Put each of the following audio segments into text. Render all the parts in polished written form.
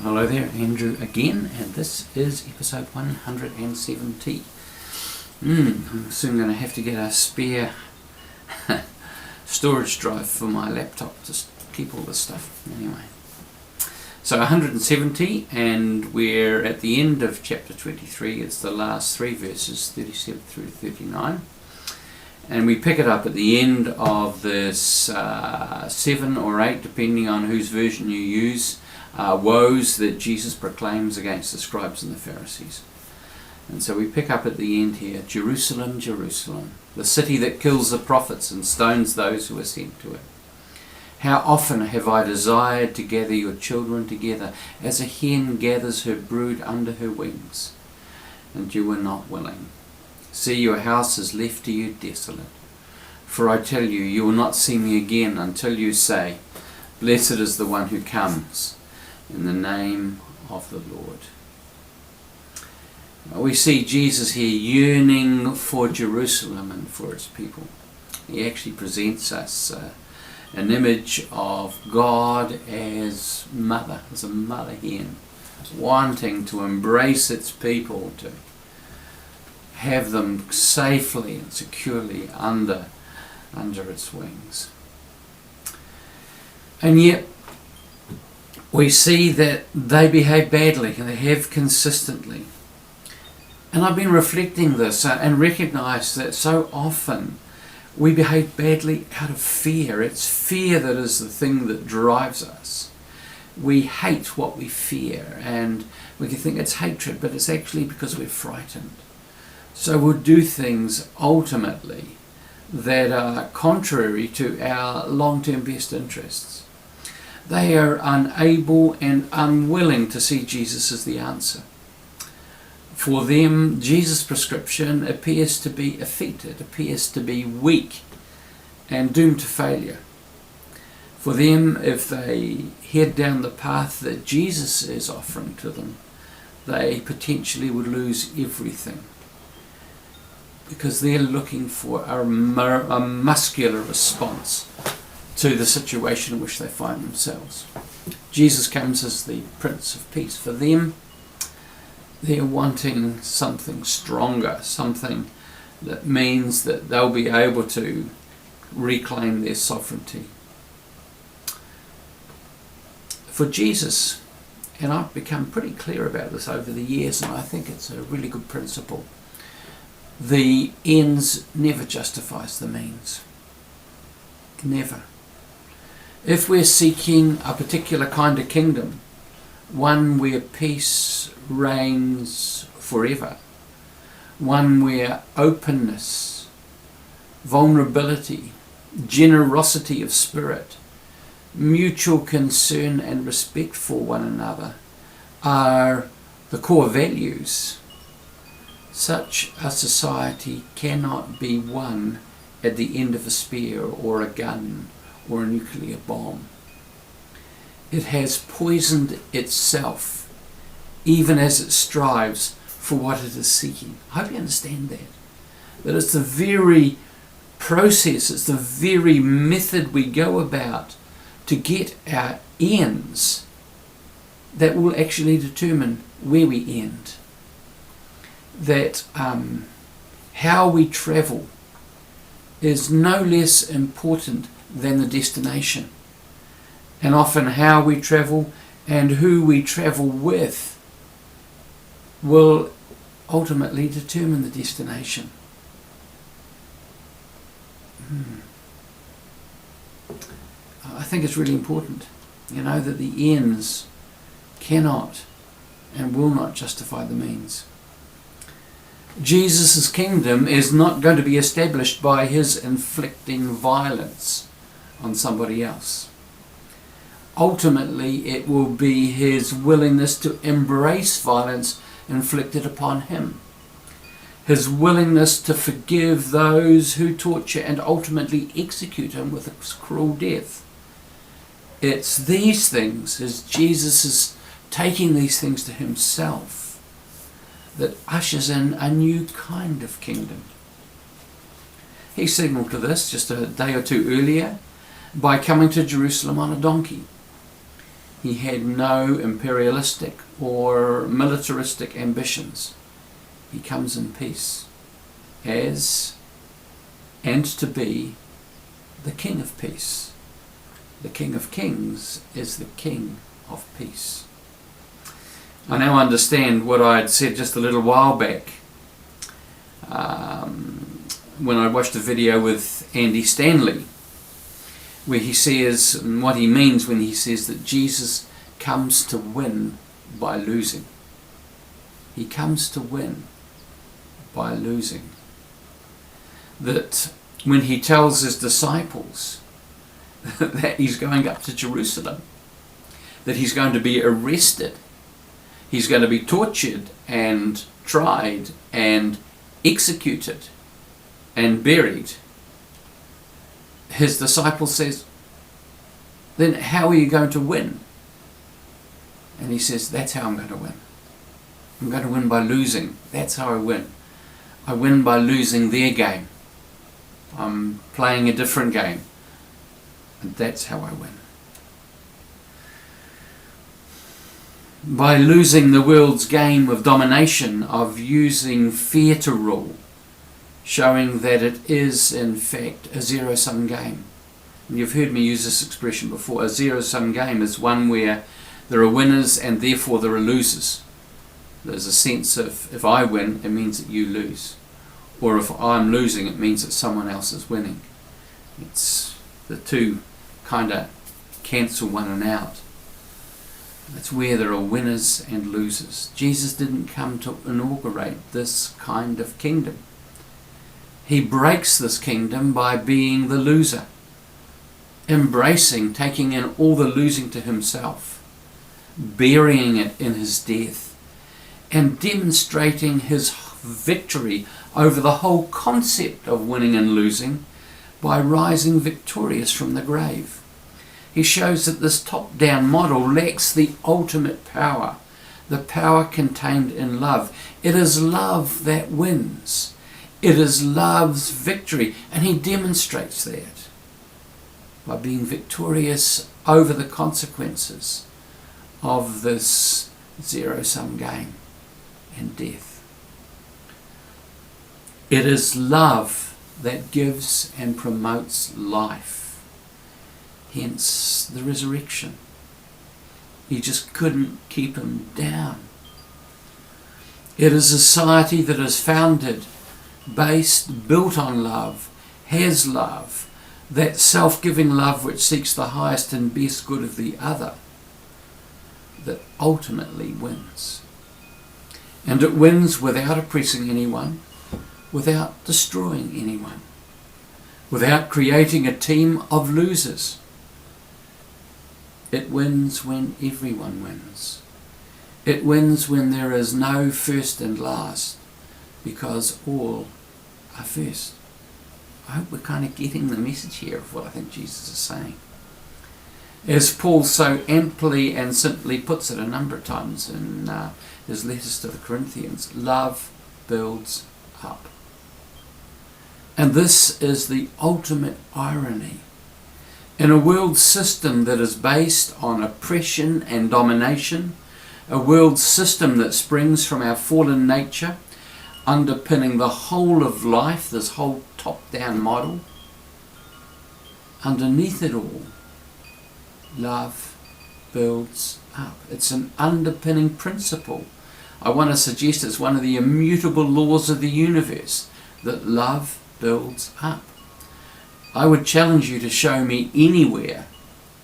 Hello there, Andrew again, and this is episode 170. I'm soon going to have to get a spare storage drive for my laptop to keep all this stuff. Anyway, so 170, and we're at the end of chapter 23. It's the last three verses, 37 through 39. And we pick it up at the end of this 7 or 8, depending on whose version you use, woes that Jesus proclaims against the scribes and the Pharisees. And so we pick up at the end here, Jerusalem, Jerusalem, the city that kills the prophets and stones those who are sent to it. How often have I desired to gather your children together, as a hen gathers her brood under her wings, and you were not willing. See, your house is left to you desolate. For I tell you, you will not see me again until you say, Blessed is the one who comes in the name of the Lord. We see Jesus here yearning for Jerusalem and for his people. He actually presents us an image of God as mother, as a mother hen, wanting to embrace its people, to have them safely and securely under its wings. And yet we see that they behave badly, and they have consistently. And I've been reflecting this and recognized that so often we behave badly out of fear. It's fear that is the thing that drives us. We hate what we fear, and we can think it's hatred, but it's actually because we're frightened. So we'll do things ultimately that are contrary to our long-term best interests. They are unable and unwilling to see Jesus as the answer. For them, Jesus' prescription appears to be effective, appears to be weak and doomed to failure. For them, if they head down the path that Jesus is offering to them, they potentially would lose everything, because they're looking for a muscular response to the situation in which they find themselves. Jesus comes as the Prince of Peace. For them, they're wanting something stronger, something that means that they'll be able to reclaim their sovereignty. For Jesus, and I've become pretty clear about this over the years, and I think it's a really good principle, the ends never justifies the means. Never. If we're seeking a particular kind of kingdom, one where peace reigns forever, one where openness, vulnerability, generosity of spirit, mutual concern and respect for one another are the core values, such a society cannot be won at the end of a spear or a gun or a nuclear bomb. It has poisoned itself, even as it strives for what it is seeking. I hope you understand that. That it's the very process, it's the very method we go about to get our ends that will actually determine where we end. That how we travel is no less important than the destination. And often how we travel and who we travel with will ultimately determine the destination. I think it's really important, that the ends cannot and will not justify the means. Jesus' kingdom is not going to be established by his inflicting violence on somebody else. Ultimately, it will be his willingness to embrace violence inflicted upon him. His willingness to forgive those who torture and ultimately execute him with a cruel death. It's these things, as Jesus is taking these things to himself, that ushers in a new kind of kingdom. He signalled to this just a day or two earlier by coming to Jerusalem on a donkey. He had no imperialistic or militaristic ambitions. He comes in peace as and to be the King of Peace. The King of Kings is the King of Peace. I now understand what I had said just a little while back when I watched a video with Andy Stanley, where he says, and what he means when he says that Jesus comes to win by losing. He comes to win by losing. That when he tells his disciples that he's going up to Jerusalem, that he's going to be arrested, he's going to be tortured and tried and executed and buried, his disciple says, then how are you going to win? And he says, that's how I'm going to win. I'm going to win by losing. That's how I win. I win by losing their game. I'm playing a different game. And that's how I win. By losing the world's game of domination, of using fear to rule, showing that it is in fact a zero-sum game. And you've heard me use this expression before. A zero-sum game is one where there are winners and therefore there are losers. There's a sense of, if I win, it means that you lose. Or if I'm losing, it means that someone else is winning. It's the two kind of cancel one out. It's where there are winners and losers. Jesus didn't come to inaugurate this kind of kingdom. He breaks this kingdom by being the loser, embracing, taking in all the losing to himself, burying it in his death, and demonstrating his victory over the whole concept of winning and losing by rising victorious from the grave. He shows that this top-down model lacks the ultimate power, the power contained in love. It is love that wins. It is love's victory, and he demonstrates that by being victorious over the consequences of this zero-sum game and death. It is love that gives and promotes life, hence the resurrection. He just couldn't keep him down. It is a society that is founded, built on love, has love, that self-giving love which seeks the highest and best good of the other, that ultimately wins. And it wins without oppressing anyone, without destroying anyone, without creating a team of losers. It wins when everyone wins. It wins when there is no first and last, because all are first. I hope we're kind of getting the message here of what I think Jesus is saying. As Paul so amply and simply puts it a number of times in his letters to the Corinthians, love builds up. And this is the ultimate irony. In a world system that is based on oppression and domination, a world system that springs from our fallen nature, underpinning the whole of life, this whole top-down model, underneath it all, love builds up. It's an underpinning principle. I want to suggest it's one of the immutable laws of the universe, that love builds up. I would challenge you to show me anywhere,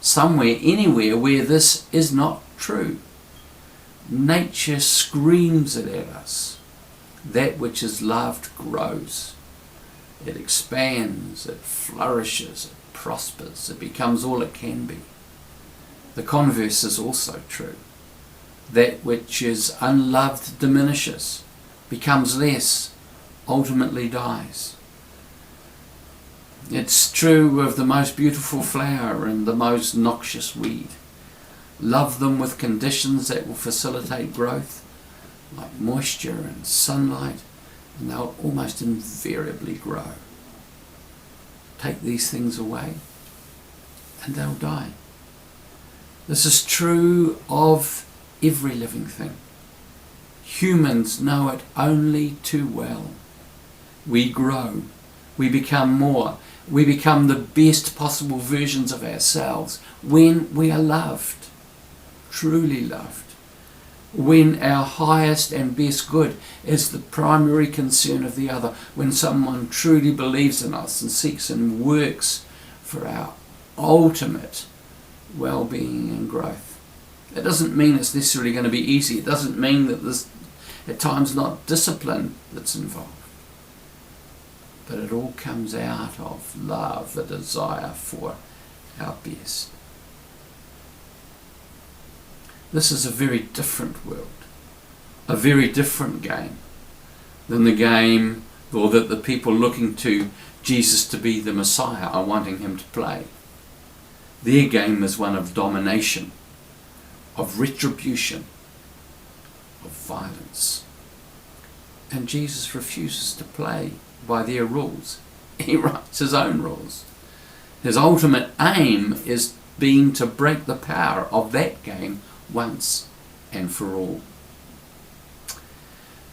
somewhere, anywhere where this is not true. Nature screams it at us. That which is loved grows. It expands, it flourishes, it prospers, it becomes all it can be. The converse is also true. That which is unloved diminishes, becomes less, ultimately dies. It's true of the most beautiful flower and the most noxious weed. Love them with conditions that will facilitate growth, like moisture and sunlight, and they'll almost invariably grow. Take these things away, and they'll die. This is true of every living thing. Humans know it only too well. We grow, we become more, we become the best possible versions of ourselves when we are loved, truly loved. When our highest and best good is the primary concern of the other, when someone truly believes in us and seeks and works for our ultimate well-being and growth. It doesn't mean it's necessarily going to be easy. It doesn't mean that there's at times not discipline that's involved. But it all comes out of love, the desire for our best. This is a very different world, a very different game than the game or that the people looking to Jesus to be the Messiah are wanting him to play. Their game is one of domination, of retribution, of violence. And Jesus refuses to play by their rules. He writes his own rules. His ultimate aim is being to break the power of that game once and for all.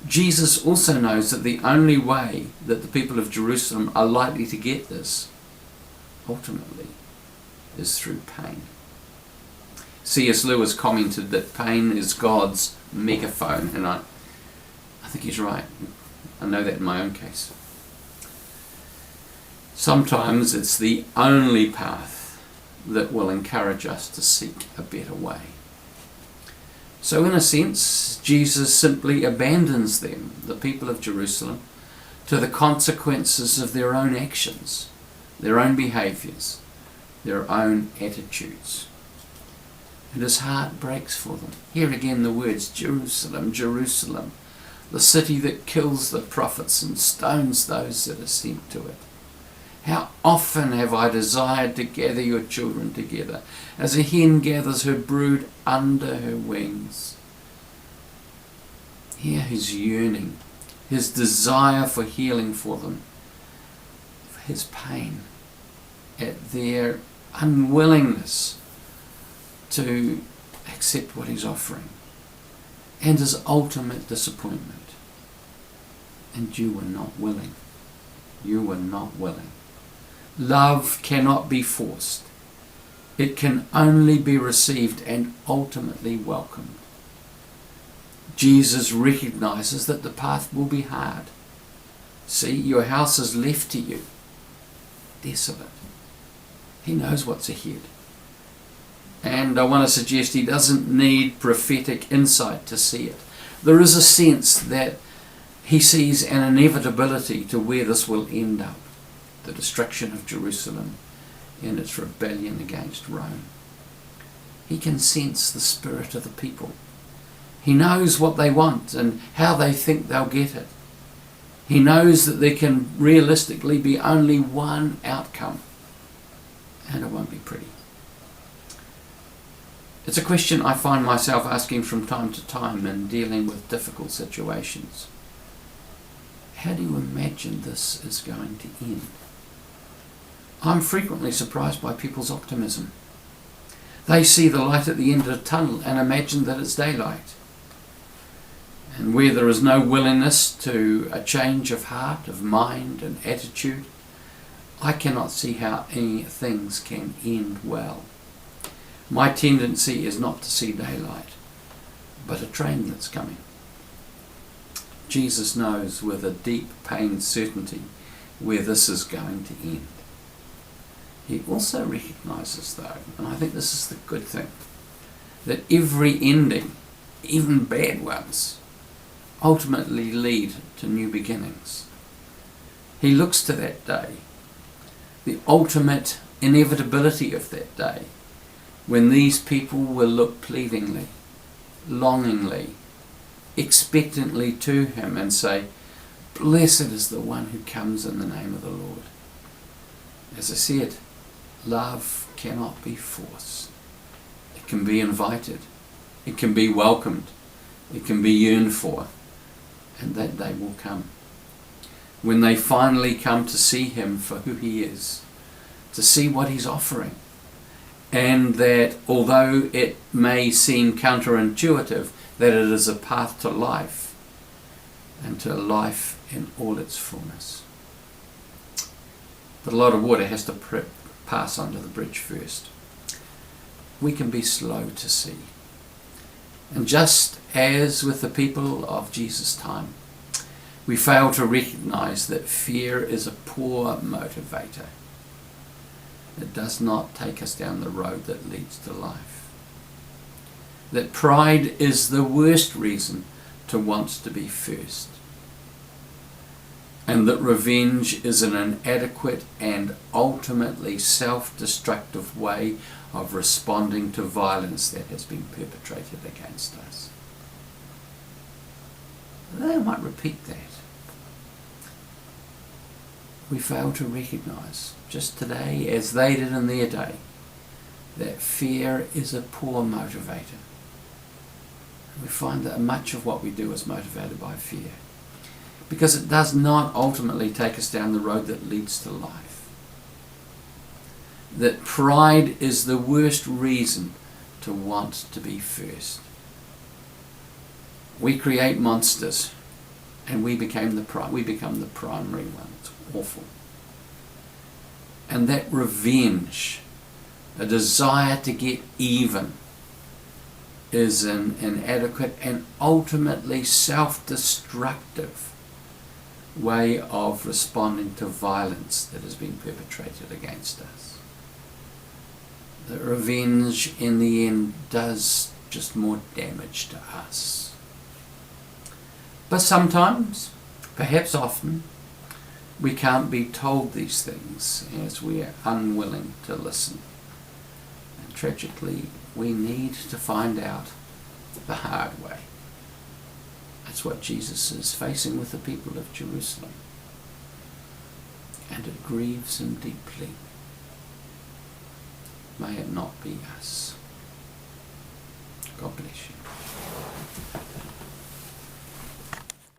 Jesus also knows that the only way that the people of Jerusalem are likely to get this, ultimately, is through pain. C.S. Lewis commented that pain is God's megaphone, and I think he's right. I know that in my own case. Sometimes it's the only path that will encourage us to seek a better way. So in a sense, Jesus simply abandons them, the people of Jerusalem, to the consequences of their own actions, their own behaviours, their own attitudes. And his heart breaks for them. Here again the words, Jerusalem, Jerusalem, the city that kills the prophets and stones those that are sent to it. How often have I desired to gather your children together, as a hen gathers her brood under her wings. Hear his yearning, his desire for healing for them, for his pain at their unwillingness to accept what he's offering, and his ultimate disappointment. And you were not willing. You were not willing. Love cannot be forced. It can only be received and ultimately welcomed. Jesus recognizes that the path will be hard. See, your house is left to you, desolate. He knows what's ahead. And I want to suggest he doesn't need prophetic insight to see it. There is a sense that he sees an inevitability to where this will end up. The destruction of Jerusalem and its rebellion against Rome. He can sense the spirit of the people. He knows what they want and how they think they'll get it. He knows that there can realistically be only one outcome, and it won't be pretty. It's a question I find myself asking from time to time in dealing with difficult situations. How do you imagine this is going to end? I'm frequently surprised by people's optimism. They see the light at the end of the tunnel and imagine that it's daylight. And where there is no willingness to a change of heart, of mind and attitude, I cannot see how any things can end well. My tendency is not to see daylight, but a train that's coming. Jesus knows with a deep pained certainty where this is going to end. He also recognises, though, and I think this is the good thing, that every ending, even bad ones, ultimately lead to new beginnings. He looks to that day, the ultimate inevitability of that day, when these people will look pleadingly, longingly, expectantly to him and say, "Blessed is the one who comes in the name of the Lord." As I said, love cannot be forced. It can be invited. It can be welcomed. It can be yearned for. And that day will come, when they finally come to see him for who he is, to see what he's offering, and that although it may seem counterintuitive, that it is a path to life, and to life in all its fullness. But a lot of water has to pass under the bridge first. We can be slow to see. And just as with the people of Jesus' time, we fail to recognize that fear is a poor motivator. It does not take us down the road that leads to life. That pride is the worst reason to want to be first. And that revenge is an inadequate and ultimately self-destructive way of responding to violence that has been perpetrated against us. I might repeat that. We fail to recognize, just today, as they did in their day, that fear is a poor motivator. We find that much of what we do is motivated by fear, because it does not ultimately take us down the road that leads to life. That pride is the worst reason to want to be first. We create monsters, and we become the primary one. It's awful. And that revenge, a desire to get even, is an inadequate and ultimately self-destructive way of responding to violence that has been perpetrated against us. The revenge in the end does just more damage to us. But sometimes, perhaps often, we can't be told these things as we are unwilling to listen. And tragically, we need to find out the hard way. That's what Jesus is facing with the people of Jerusalem. And it grieves him deeply. May it not be us.